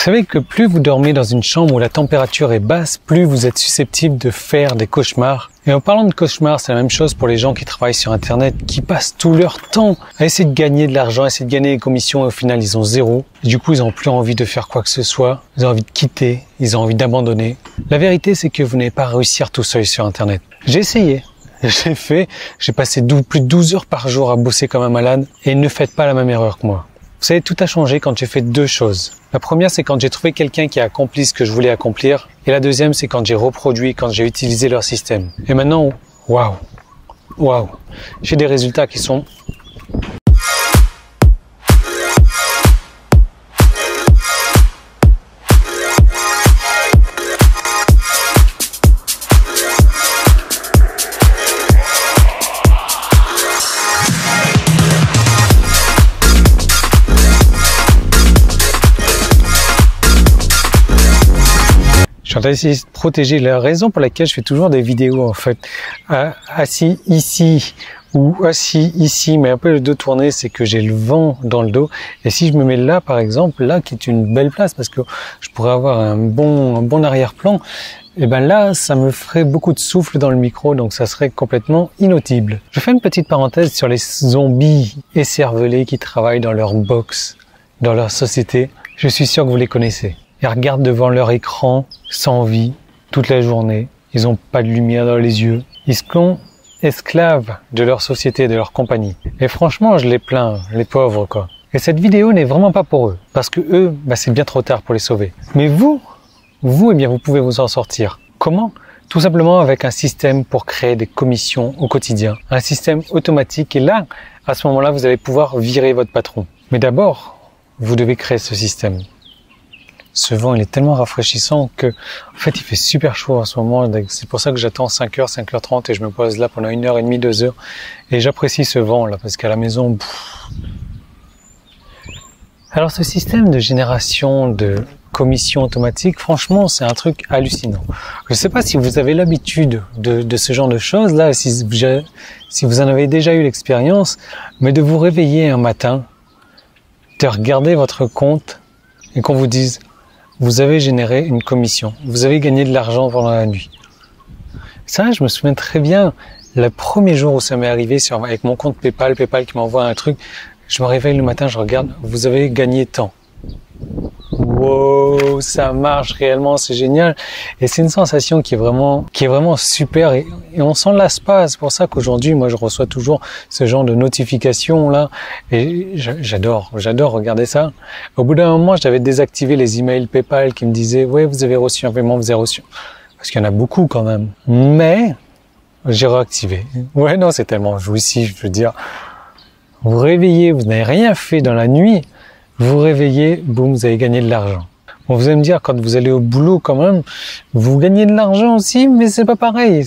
Vous savez que plus vous dormez dans une chambre où la température est basse, plus vous êtes susceptible de faire des cauchemars. Et en parlant de cauchemars, c'est la même chose pour les gens qui travaillent sur Internet, qui passent tout leur temps à essayer de gagner de l'argent, à essayer de gagner des commissions et au final ils ont zéro. Et du coup, ils n'ont plus envie de faire quoi que ce soit, ils ont envie de quitter, ils ont envie d'abandonner. La vérité, c'est que vous n'allez pas réussir tout seul sur Internet. J'ai essayé. J'ai passé plus de 12 heures par jour à bosser comme un malade et ne faites pas la même erreur que moi. Vous savez, tout a changé quand j'ai fait deux choses. La première, c'est quand j'ai trouvé quelqu'un qui a accompli ce que je voulais accomplir. Et la deuxième, c'est quand j'ai reproduit, quand j'ai utilisé leur système. Et maintenant, waouh, j'ai des résultats qui sont... Je suis en train d'essayer de protéger. La raison pour laquelle je fais toujours des vidéos, en fait, assis ici ou assis ici, mais un peu le dos tourné, c'est que j'ai le vent dans le dos. Et si je me mets là, par exemple, là, qui est une belle place, parce que je pourrais avoir un bon arrière-plan, et ben là, ça me ferait beaucoup de souffle dans le micro, donc ça serait complètement inaudible. Je fais une petite parenthèse sur les zombies écervelés qui travaillent dans leur box, dans leur société. Je suis sûr que vous les connaissez. Ils regardent devant leur écran, sans vie, toute la journée. Ils n'ont pas de lumière dans les yeux. Ils sont esclaves de leur société, de leur compagnie. Et franchement, je les plains, les pauvres, quoi. Et cette vidéo n'est vraiment pas pour eux. Parce que eux, c'est bien trop tard pour les sauver. Mais vous, eh bien, vous pouvez vous en sortir. Comment? Tout simplement avec un système pour créer des commissions au quotidien. Un système automatique. Et là, à ce moment-là, vous allez pouvoir virer votre patron. Mais d'abord, vous devez créer ce système. Ce vent, il est tellement rafraîchissant que, en fait, il fait super chaud en ce moment. C'est pour ça que j'attends 5h, 5h30 et je me pose là pendant 1h30, 2 heures. Et j'apprécie ce vent là parce qu'à la maison, Alors, ce système de génération de commissions automatiques, franchement, c'est un truc hallucinant. Je ne sais pas si vous avez l'habitude de ce genre de choses là, si vous en avez déjà eu l'expérience, mais de vous réveiller un matin, de regarder votre compte et qu'on vous dise vous avez généré une commission, vous avez gagné de l'argent pendant la nuit. Ça, je me souviens très bien, le premier jour où ça m'est arrivé avec mon compte PayPal qui m'envoie un truc, je me réveille le matin, je regarde, vous avez gagné tant. Wow, ça marche réellement, c'est génial. Et c'est une sensation qui est vraiment super et on s'en lasse pas. C'est pour ça qu'aujourd'hui, moi, je reçois toujours ce genre de notifications là. Et j'adore regarder ça. Au bout d'un moment, j'avais désactivé les emails PayPal qui me disaient, ouais, vous avez reçu un paiement, vous avez reçu. Parce qu'il y en a beaucoup quand même. Mais, j'ai réactivé. Ouais, non, c'est tellement jouissif, je veux dire. Vous réveillez, vous n'avez rien fait dans la nuit. Vous réveillez, boum, vous avez gagné de l'argent. Bon, vous allez me dire, quand vous allez au boulot quand même, vous gagnez de l'argent aussi, mais c'est pas pareil,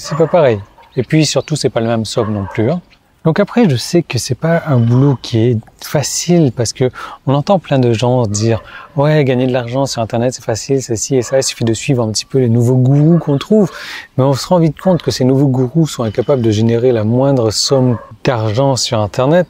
Et puis surtout, c'est pas le même somme non plus. Hein. Donc après, je sais que c'est pas un boulot qui est facile parce que on entend plein de gens dire, ouais, gagner de l'argent sur Internet, c'est facile, c'est ci et ça, il suffit de suivre un petit peu les nouveaux gourous qu'on trouve. Mais on se rend vite compte que ces nouveaux gourous sont incapables de générer la moindre somme d'argent sur Internet.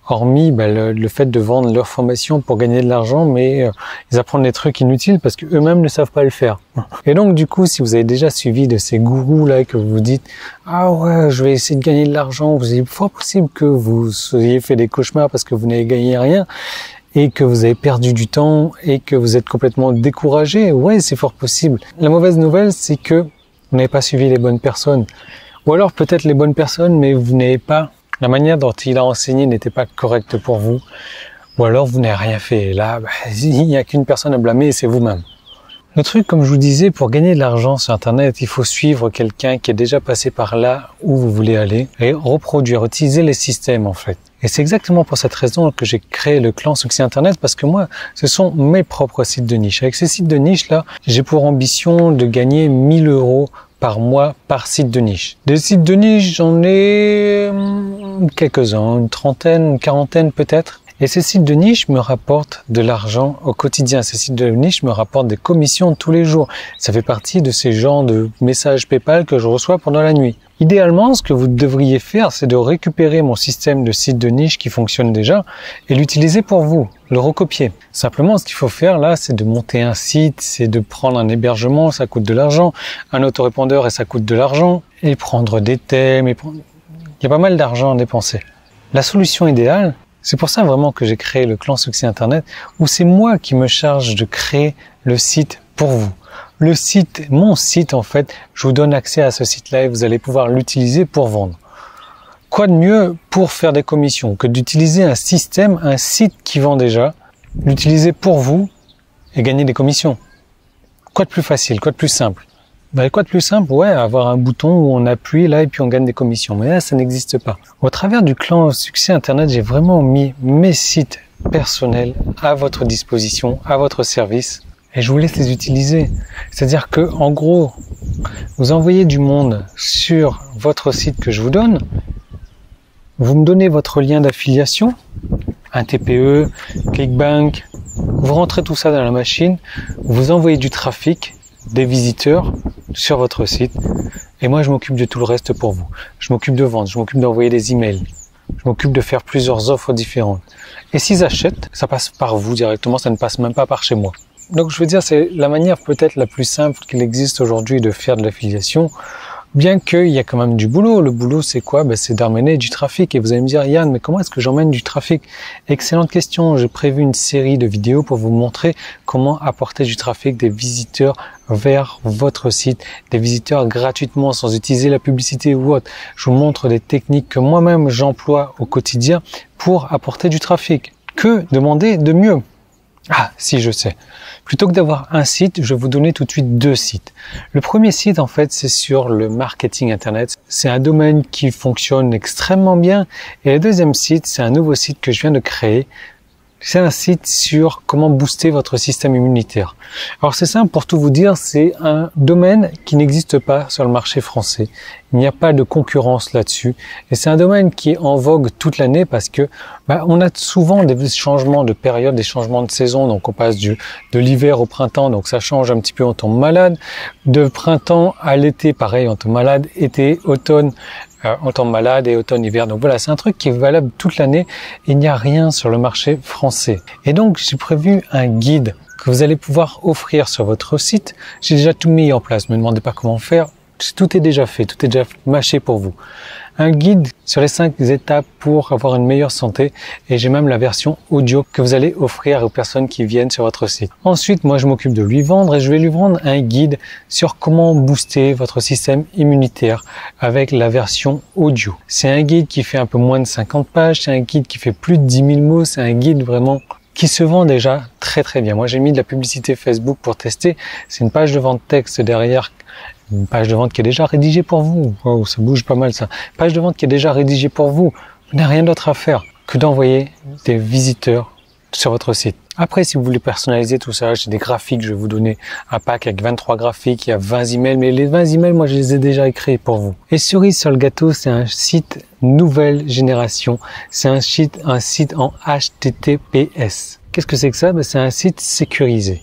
Hormis le fait de vendre leur formation pour gagner de l'argent, mais ils apprennent des trucs inutiles parce qu'eux-mêmes ne savent pas le faire. Et donc du coup, si vous avez déjà suivi de ces gourous là que vous vous dites « Ah ouais, je vais essayer de gagner de l'argent », vous est fort possible que vous ayez fait des cauchemars parce que vous n'avez gagné rien et que vous avez perdu du temps et que vous êtes complètement découragé. Ouais, c'est fort possible. La mauvaise nouvelle, c'est que vous n'avez pas suivi les bonnes personnes. Ou alors peut-être les bonnes personnes, mais vous n'avez pas... La manière dont il a enseigné n'était pas correcte pour vous, ou alors vous n'avez rien fait. Et là, il n'y a qu'une personne à blâmer et c'est vous-même. Le truc, comme je vous disais, pour gagner de l'argent sur Internet, il faut suivre quelqu'un qui est déjà passé par là où vous voulez aller et reproduire, utiliser les systèmes en fait. Et c'est exactement pour cette raison que j'ai créé le clan Succès Internet parce que moi, ce sont mes propres sites de niche. Avec ces sites de niche là, j'ai pour ambition de gagner 1 000 € par mois par site de niche. Des sites de niche, j'en ai quelques-uns, une trentaine, une quarantaine peut-être. Et ces sites de niche me rapportent de l'argent au quotidien. Ces sites de niche me rapportent des commissions tous les jours. Ça fait partie de ces genres de messages PayPal que je reçois pendant la nuit. Idéalement, ce que vous devriez faire, c'est de récupérer mon système de sites de niche qui fonctionne déjà et l'utiliser pour vous, le recopier. Simplement, ce qu'il faut faire là, c'est de monter un site, c'est de prendre un hébergement, ça coûte de l'argent, un autorépondeur et ça coûte de l'argent, et prendre des thèmes, il y a pas mal d'argent à dépenser. La solution idéale, c'est pour ça vraiment que j'ai créé le Clan Succès Internet, où c'est moi qui me charge de créer le site pour vous. Le site, mon site en fait, je vous donne accès à ce site-là et vous allez pouvoir l'utiliser pour vendre. Quoi de mieux pour faire des commissions que d'utiliser un système, un site qui vend déjà, l'utiliser pour vous et gagner des commissions? Quoi de plus facile, quoi de plus simple? Quoi de plus simple? Ouais, avoir un bouton où on appuie là et puis on gagne des commissions. Mais là, ça n'existe pas. Au travers du Clan Succès Internet, j'ai vraiment mis mes sites personnels à votre disposition, à votre service. Et je vous laisse les utiliser. C'est-à-dire que, en gros, vous envoyez du monde sur votre site que je vous donne. Vous me donnez votre lien d'affiliation, un TPE, ClickBank. Vous rentrez tout ça dans la machine. Vous envoyez du trafic, des visiteurs sur votre site. Et moi, je m'occupe de tout le reste pour vous. Je m'occupe de vendre, je m'occupe d'envoyer des emails. Je m'occupe de faire plusieurs offres différentes. Et s'ils achètent, ça passe par vous directement, ça ne passe même pas par chez moi. Donc je veux dire, c'est la manière peut-être la plus simple qu'il existe aujourd'hui de faire de l'affiliation, bien qu'il y a quand même du boulot. Le boulot, c'est quoi? C'est d'amener du trafic. Et vous allez me dire, Yann, mais comment est-ce que j'emmène du trafic? Excellente question. J'ai prévu une série de vidéos pour vous montrer comment apporter du trafic, des visiteurs vers votre site, des visiteurs gratuitement, sans utiliser la publicité ou autre. Je vous montre des techniques que moi-même j'emploie au quotidien pour apporter du trafic. Que demander de mieux? Ah, si, je sais. Plutôt que d'avoir un site, je vais vous donner tout de suite deux sites. Le premier site, en fait, c'est sur le marketing Internet. C'est un domaine qui fonctionne extrêmement bien. Et le deuxième site, c'est un nouveau site que je viens de créer. C'est un site sur comment booster votre système immunitaire. Alors c'est simple, pour tout vous dire, c'est un domaine qui n'existe pas sur le marché français. Il n'y a pas de concurrence là-dessus. Et c'est un domaine qui est en vogue toute l'année parce que on a souvent des changements de période, des changements de saison. Donc on passe de l'hiver au printemps, donc ça change un petit peu, on tombe malade. De printemps à l'été, pareil, on tombe malade. Été, automne, on tombe malade, et automne, hiver. Donc voilà, c'est un truc qui est valable toute l'année. Il n'y a rien sur le marché français. Et donc j'ai prévu un guide que vous allez pouvoir offrir sur votre site. J'ai déjà tout mis en place, ne me demandez pas comment faire. Tout est déjà fait, tout est déjà mâché pour vous. Un guide sur les 5 étapes pour avoir une meilleure santé, et j'ai même la version audio que vous allez offrir aux personnes qui viennent sur votre site. Ensuite, moi je m'occupe de lui vendre, et je vais lui vendre un guide sur comment booster votre système immunitaire avec la version audio. C'est un guide qui fait un peu moins de 50 pages, c'est un guide qui fait plus de 10 000 mots, c'est un guide vraiment qui se vend déjà très très bien. Moi j'ai mis de la publicité Facebook pour tester, c'est une page de vente texte derrière. Une page de vente qui est déjà rédigée pour vous. Wow, ça bouge pas mal ça. Page de vente qui est déjà rédigée pour vous. Vous n'avez rien d'autre à faire que d'envoyer des visiteurs sur votre site. Après, si vous voulez personnaliser tout ça, j'ai des graphiques. Je vais vous donner un pack avec 23 graphiques. Il y a 20 emails. Mais les 20 emails, moi, je les ai déjà écrits pour vous. Et cerise sur le gâteau, c'est un site nouvelle génération. C'est un site en HTTPS. Qu'est-ce que c'est que ça? C'est un site sécurisé,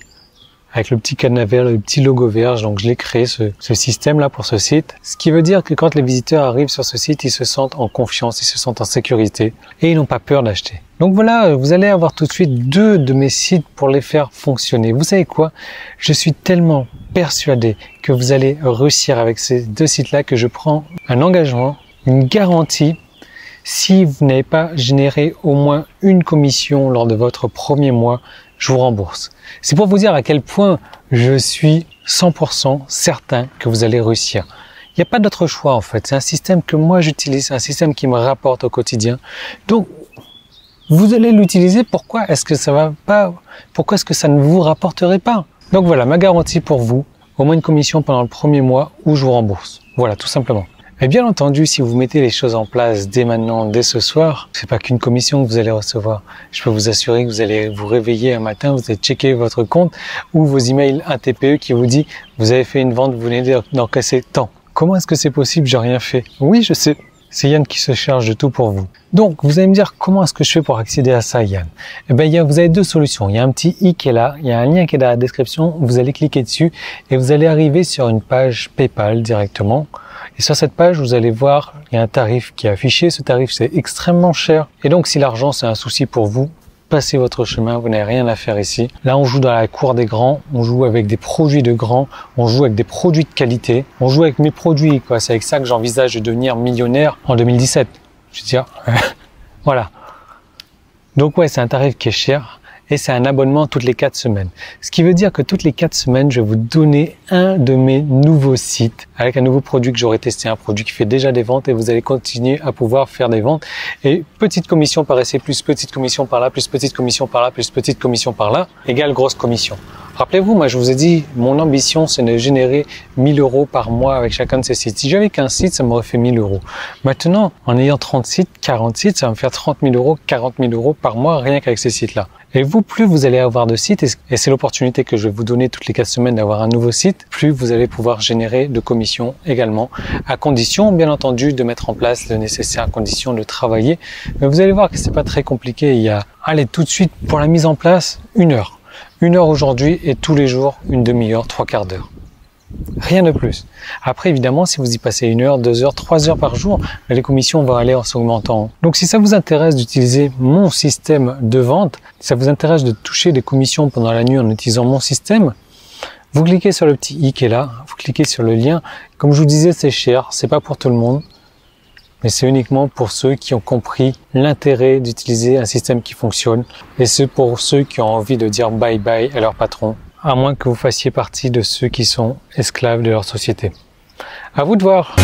avec le petit cadenas vert, le petit logo vert. Donc je l'ai créé, ce système-là pour ce site. Ce qui veut dire que quand les visiteurs arrivent sur ce site, ils se sentent en confiance, ils se sentent en sécurité et ils n'ont pas peur d'acheter. Donc voilà, vous allez avoir tout de suite 2 de mes sites pour les faire fonctionner. Vous savez quoi? Je suis tellement persuadé que vous allez réussir avec ces 2 sites-là que je prends un engagement, une garantie. Si vous n'avez pas généré au moins une commission lors de votre premier mois, je vous rembourse. C'est pour vous dire à quel point je suis 100% certain que vous allez réussir. Il n'y a pas d'autre choix en fait. C'est un système que moi j'utilise, c'est un système qui me rapporte au quotidien. Donc, vous allez l'utiliser. Pourquoi est-ce que ça va pas? Pourquoi est-ce que ça ne vous rapporterait pas? Donc voilà, ma garantie pour vous, au moins une commission pendant le premier mois où je vous rembourse. Voilà, tout simplement. Et bien entendu, si vous mettez les choses en place dès maintenant, dès ce soir, c'est pas qu'une commission que vous allez recevoir. Je peux vous assurer que vous allez vous réveiller un matin, vous allez checker votre compte ou vos emails, un TPE qui vous dit vous avez fait une vente, vous venez d'encaisser tant. Comment est-ce que c'est possible? J'ai rien fait. Oui, je sais. C'est Yann qui se charge de tout pour vous. Donc, vous allez me dire, comment est-ce que je fais pour accéder à ça, Yann? Eh bien, vous avez deux solutions. Il y a un petit i qui est là, il y a un lien qui est dans la description, vous allez cliquer dessus et vous allez arriver sur une page PayPal directement. Et sur cette page, vous allez voir, il y a un tarif qui est affiché. Ce tarif, c'est extrêmement cher. Et donc, si l'argent, c'est un souci pour vous, passez votre chemin, vous n'avez rien à faire ici. Là, on joue dans la cour des grands, on joue avec des produits de grands, on joue avec des produits de qualité, on joue avec mes produits, quoi. C'est avec ça que j'envisage de devenir millionnaire en 2017. Je veux dire, voilà. Donc ouais, c'est un tarif qui est cher et c'est un abonnement toutes les 4 semaines. Ce qui veut dire que toutes les 4 semaines, je vais vous donner un de mes nouveaux sites avec un nouveau produit que j'aurai testé, un produit qui fait déjà des ventes et vous allez continuer à pouvoir faire des ventes. Et petite commission par essai, plus petite commission par là, plus petite commission par là, plus petite commission par là, égale grosse commission. Rappelez-vous, moi je vous ai dit, mon ambition c'est de générer 1000 € par mois avec chacun de ces sites. Si j'avais qu'un site, ça m'aurait fait 1000 €. Maintenant, en ayant 30 sites, 40 sites, ça va me faire 30 000 €, 40 000 € par mois rien qu'avec ces sites-là. Et vous, plus vous allez avoir de sites, et c'est l'opportunité que je vais vous donner toutes les 4 semaines d'avoir un nouveau site, plus vous allez pouvoir générer de commissions également, à condition, bien entendu, de mettre en place le nécessaire, à condition de travailler. Mais vous allez voir que c'est pas très compliqué. Il y a, allez, tout de suite, pour la mise en place, 1 heure. 1 heure aujourd'hui et tous les jours, une demi-heure, 3/4 d'heure. Rien de plus. Après, évidemment, si vous y passez 1 heure, 2 heures, 3 heures par jour, les commissions vont aller en s'augmentant. Donc, si ça vous intéresse d'utiliser mon système de vente, si ça vous intéresse de toucher des commissions pendant la nuit en utilisant mon système, vous cliquez sur le petit i qui est là, vous cliquez sur le lien. Comme je vous disais, c'est cher, c'est pas pour tout le monde, mais c'est uniquement pour ceux qui ont compris l'intérêt d'utiliser un système qui fonctionne, et c'est pour ceux qui ont envie de dire bye bye à leur patron, à moins que vous fassiez partie de ceux qui sont esclaves de leur société. À vous de voir.